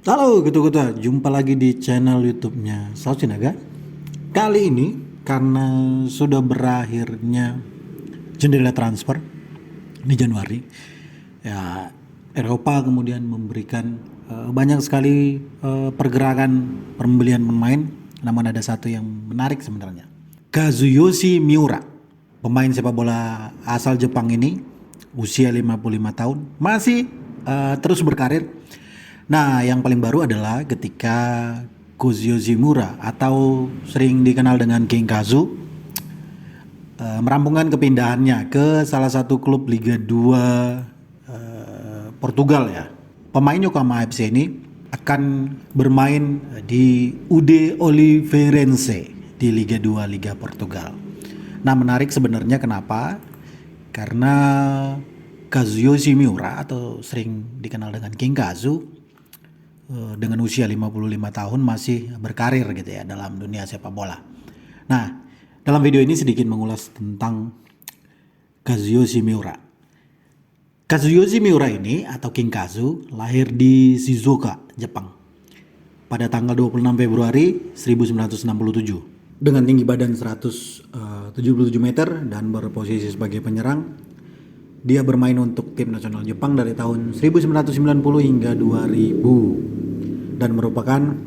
Halo Getu-Getu, jumpa lagi di channel YouTube-nya Saud Sinaga. Kali ini karena sudah berakhirnya jendela transfer di Januari, ya Eropa kemudian memberikan banyak sekali pergerakan pembelian pemain. Namun ada satu yang menarik sebenarnya. Kazuyoshi Miura, pemain sepak bola asal Jepang ini, usia 55 tahun, masih terus berkarir. Nah, yang paling baru adalah ketika Kazuyoshi Miura atau sering dikenal dengan King Kazu merampungkan kepindahannya ke salah satu klub Liga 2 Portugal ya. Pemain Yokohama FC ini akan bermain di UD Oliveirense di Liga 2 Liga Portugal. Nah, menarik sebenarnya kenapa? Karena Kazuyoshi Miura atau sering dikenal dengan King Kazu dengan usia 55 tahun masih berkarir gitu ya dalam dunia sepak bola. Nah, dalam video ini sedikit mengulas tentang Kazuyoshi Miura. Kazuyoshi Miura ini atau King Kazu lahir di Shizuoka, Jepang pada tanggal 26 Februari 1967 dengan tinggi badan 177 meter dan berposisi sebagai penyerang. Dia bermain untuk tim nasional Jepang dari tahun 1990 hingga 2000 dan merupakan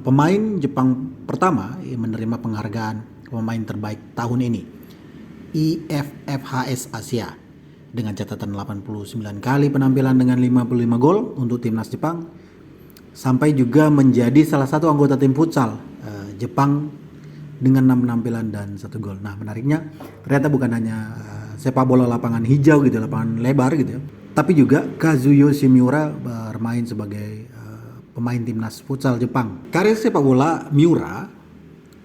pemain Jepang pertama yang menerima penghargaan pemain terbaik tahun ini IFFHS Asia dengan catatan 89 kali penampilan dengan 55 gol untuk timnas Jepang, sampai juga menjadi salah satu anggota tim futsal Jepang dengan 6 penampilan dan 1 gol. Nah, menariknya ternyata bukan hanya sepak bola lapangan hijau gitu, lapangan lebar gitu ya, tapi juga Kazuyoshi Miura bermain sebagai pemain timnas futsal Jepang. Karir sepak bola Miura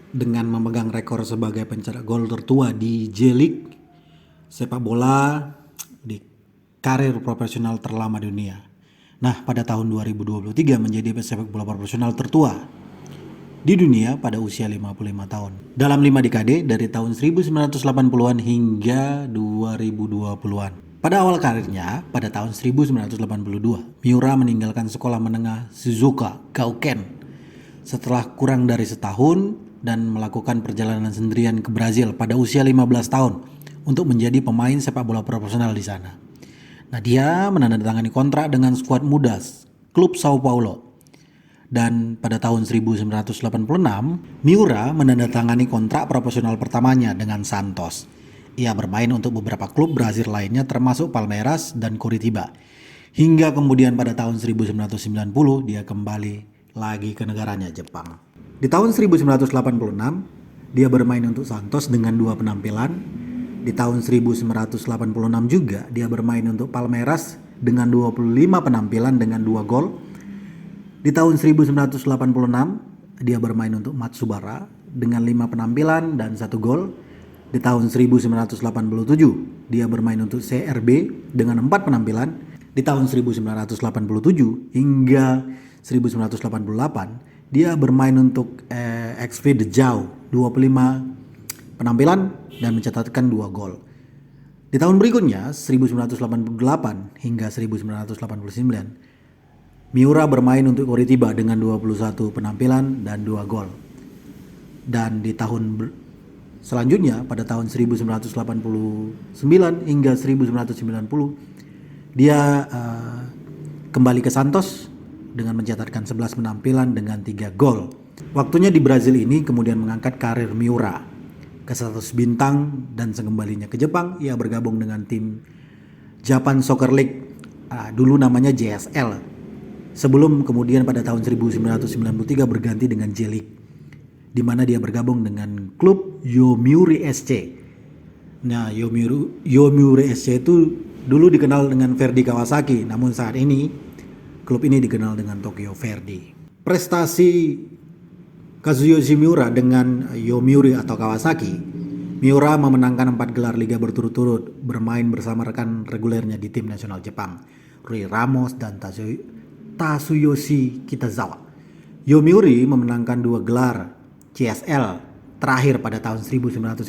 dengan memegang rekor sebagai pencetak gol tertua di J-League, sepak bola di karir profesional terlama dunia. Nah, pada tahun 2023 menjadi sepak bola profesional tertua di dunia pada usia 55 tahun. Dalam 5 dekade dari tahun 1980-an hingga 2020-an. Pada awal karirnya, pada tahun 1982, Miura meninggalkan sekolah menengah Shizuoka Gakuen setelah kurang dari setahun dan melakukan perjalanan sendirian ke Brazil pada usia 15 tahun untuk menjadi pemain sepak bola profesional di sana. Nah, dia menandatangani kontrak dengan skuad muda klub Sao Paulo. Dan pada tahun 1986, Miura menandatangani kontrak profesional pertamanya dengan Santos. Ia bermain untuk beberapa klub Brazil lainnya termasuk Palmeiras dan Coritiba. Hingga kemudian pada tahun 1990 dia kembali lagi ke negaranya Jepang. Di tahun 1986 dia bermain untuk Santos dengan 2 penampilan. Di tahun 1986 juga dia bermain untuk Palmeiras dengan 25 penampilan dengan 2 gol. Di tahun 1986 dia bermain untuk Matsubara dengan 5 penampilan dan 1 gol. Di tahun 1987 dia bermain untuk CRB dengan 4 penampilan. Di tahun 1987 hingga 1988 dia bermain untuk XV Dejau 25 penampilan dan mencatatkan 2 gol. Di tahun berikutnya 1988 hingga 1989 Miura bermain untuk Coritiba dengan 21 penampilan dan 2 gol. Dan di tahun selanjutnya pada tahun 1989 hingga 1990 dia kembali ke Santos dengan mencatatkan 11 penampilan dengan 3 gol. Waktunya di Brazil ini kemudian mengangkat karir Miura ke status bintang dan sekembalinya ke Jepang ia bergabung dengan tim Japan Soccer League, dulu namanya JSL. Sebelum kemudian pada tahun 1993 berganti dengan J-League, di mana dia bergabung dengan klub Yomiuri SC. Nah, Yomiuri SC itu dulu dikenal dengan Verdy Kawasaki, namun saat ini klub ini dikenal dengan Tokyo Verdy. Prestasi Kazuyoshi Miura dengan Yomiuri atau Kawasaki, Miura memenangkan 4 gelar liga berturut-turut bermain bersama rekan regulernya di tim nasional Jepang, Rui Ramos dan Tatsuyoshi Kitazawa. Yomiuri memenangkan 2 gelar CSL terakhir pada tahun 1991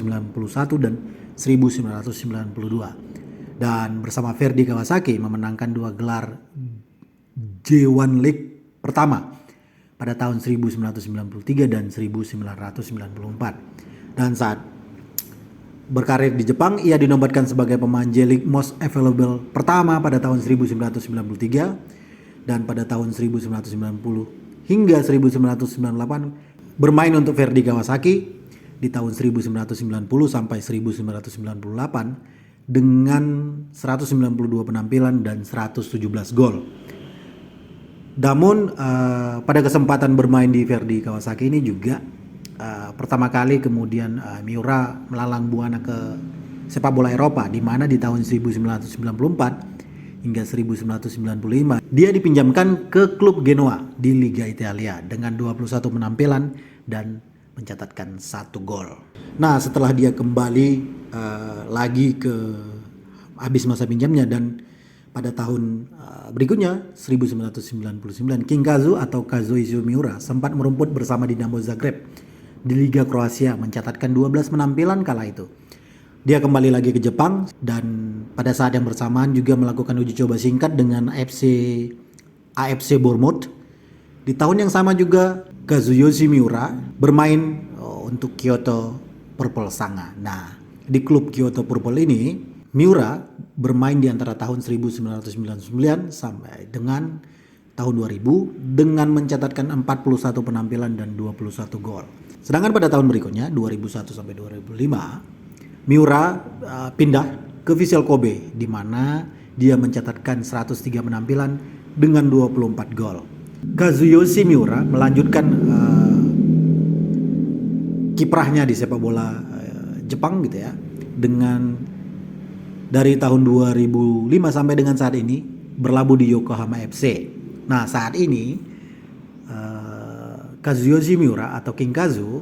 dan 1992. Dan bersama Verdy Kawasaki memenangkan 2 gelar J1 League pertama pada tahun 1993 dan 1994. Dan saat berkarir di Jepang, ia dinobatkan sebagai pemain J-League Most Available pertama pada tahun 1993 dan pada tahun 1990 hingga 1998 bermain untuk Verdy Kawasaki di tahun 1990 sampai 1998 dengan 192 penampilan dan 117 gol. Namun pada kesempatan bermain di Verdy Kawasaki ini juga pertama kali kemudian Miura melalang buana ke sepak bola Eropa, di mana di tahun 1994 hingga 1995 dia dipinjamkan ke klub Genoa di Liga Italia dengan 21 penampilan dan mencatatkan 1 gol. Nah, setelah dia kembali lagi ke habis masa pinjamnya, dan pada tahun berikutnya 1999 King Kazu atau Kazuhisa Miura sempat merumput bersama Dinamo Zagreb di Liga Kroasia, mencatatkan 12 penampilan kala itu. Dia kembali lagi ke Jepang dan pada saat yang bersamaan juga melakukan uji coba singkat dengan AFC Bournemouth. Di tahun yang sama juga Kazuyoshi Miura bermain untuk Kyoto Purple Sanga. Nah, di klub Kyoto Purple ini Miura bermain di antara tahun 1999 sampai dengan tahun 2000 dengan mencatatkan 41 penampilan dan 21 gol. Sedangkan pada tahun berikutnya 2001 sampai 2005 Miura pindah ke Vissel Kobe, di mana dia mencatatkan 103 penampilan dengan 24 gol. Kazuyoshi Miura melanjutkan kiprahnya di sepak bola Jepang gitu ya, dengan dari tahun 2005 sampai dengan saat ini berlabuh di Yokohama FC. Nah, saat ini Kazuyoshi Miura atau King Kazu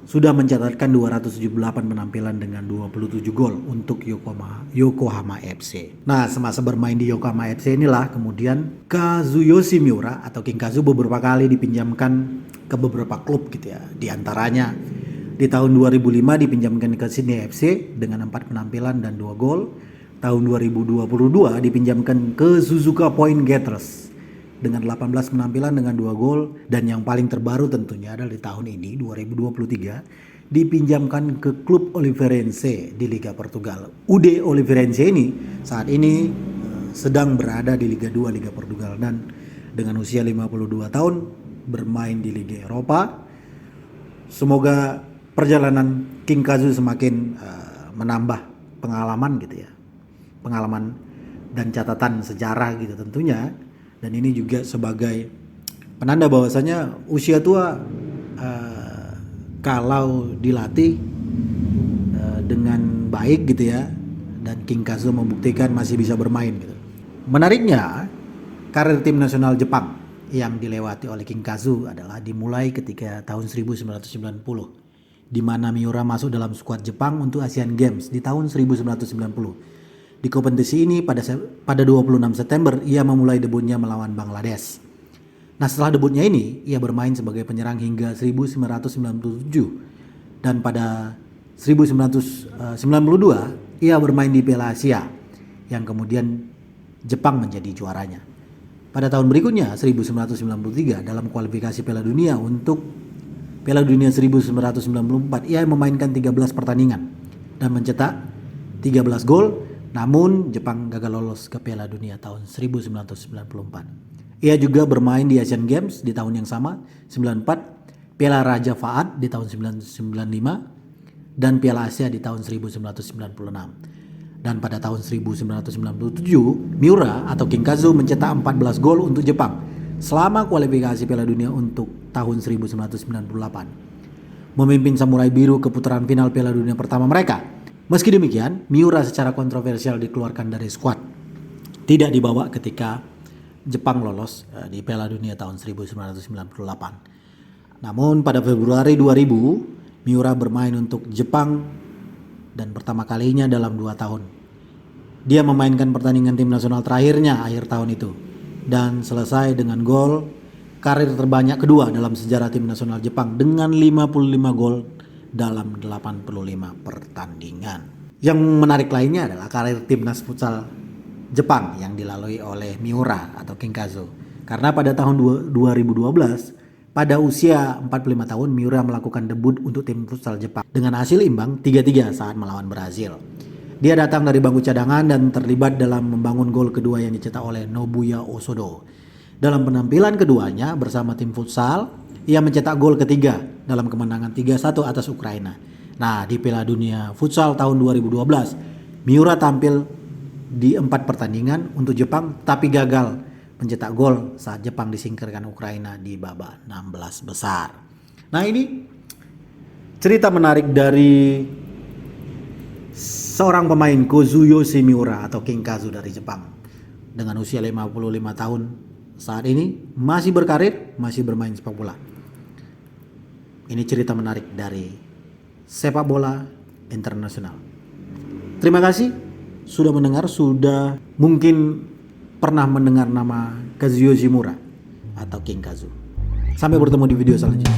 sudah mencatatkan 278 penampilan dengan 27 gol untuk Yokohama FC. Nah, semasa bermain di Yokohama FC inilah kemudian Kazuyoshi Miura atau King Kazu beberapa kali dipinjamkan ke beberapa klub gitu ya. Di antaranya di tahun 2005 dipinjamkan ke Sydney FC dengan 4 penampilan dan 2 gol. Tahun 2022 dipinjamkan ke Suzuka Point Gators dengan 18 penampilan dengan 2 gol, dan yang paling terbaru tentunya adalah di tahun ini 2023 dipinjamkan ke klub Oliveirense di Liga Portugal. UD Oliveirense ini saat ini sedang berada di Liga 2 Liga Portugal dan dengan usia 52 tahun bermain di Liga Eropa. Semoga perjalanan King Kazu semakin menambah pengalaman gitu ya. Pengalaman dan catatan sejarah gitu tentunya. Dan ini juga sebagai penanda bahwasanya usia tua kalau dilatih dengan baik gitu ya, dan King Kazu membuktikan masih bisa bermain gitu. Menariknya, karir tim nasional Jepang yang dilewati oleh King Kazu adalah dimulai ketika tahun 1990, di mana Miura masuk dalam skuad Jepang untuk Asian Games di tahun 1990. Di kompetisi ini pada 26 September ia memulai debutnya melawan Bangladesh. Nah, setelah debutnya ini ia bermain sebagai penyerang hingga 1997 dan pada 1992 ia bermain di Piala Asia yang kemudian Jepang menjadi juaranya. Pada tahun berikutnya 1993 dalam kualifikasi Piala Dunia untuk Piala Dunia 1994 ia memainkan 13 pertandingan dan mencetak 13 gol. Namun Jepang gagal lolos ke Piala Dunia tahun 1994. Ia juga bermain di Asian Games di tahun yang sama 94, Piala Raja Fahad di tahun 1995 dan Piala Asia di tahun 1996. Dan pada tahun 1997 Miura atau King Kazu mencetak 14 gol untuk Jepang selama kualifikasi Piala Dunia untuk tahun 1998. Memimpin Samurai Biru ke putaran final Piala Dunia pertama mereka. Meski demikian, Miura secara kontroversial dikeluarkan dari skuad. Tidak dibawa ketika Jepang lolos di Piala Dunia tahun 1998. Namun pada Februari 2000, Miura bermain untuk Jepang dan pertama kalinya dalam 2 tahun. Dia memainkan pertandingan tim nasional terakhirnya akhir tahun itu dan selesai dengan gol karir terbanyak kedua dalam sejarah tim nasional Jepang dengan 55 gol dalam 85 pertandingan. Yang menarik lainnya adalah karir timnas futsal Jepang yang dilalui oleh Miura atau King Kazu. Karena pada tahun 2012, pada usia 45 tahun, Miura melakukan debut untuk tim futsal Jepang dengan hasil imbang 3-3 saat melawan Brazil. Dia datang dari bangku cadangan dan terlibat dalam membangun gol kedua yang dicetak oleh Nobuya Osodo. Dalam penampilan keduanya bersama tim futsal, ia mencetak gol ketiga dalam kemenangan 3-1 atas Ukraina. Nah, di Piala Dunia Futsal tahun 2012, Miura tampil di 4 pertandingan untuk Jepang tapi gagal mencetak gol saat Jepang disingkirkan Ukraina di babak 16 besar. Nah, ini cerita menarik dari seorang pemain Kazuyoshi Miura atau King Kazu dari Jepang. Dengan usia 55 tahun saat ini masih berkarir, masih bermain sepak bola. Ini cerita menarik dari sepak bola internasional. Terima kasih sudah mendengar, sudah mungkin pernah mendengar nama Kazuyoshi Miura atau King Kazu. Sampai bertemu di video selanjutnya.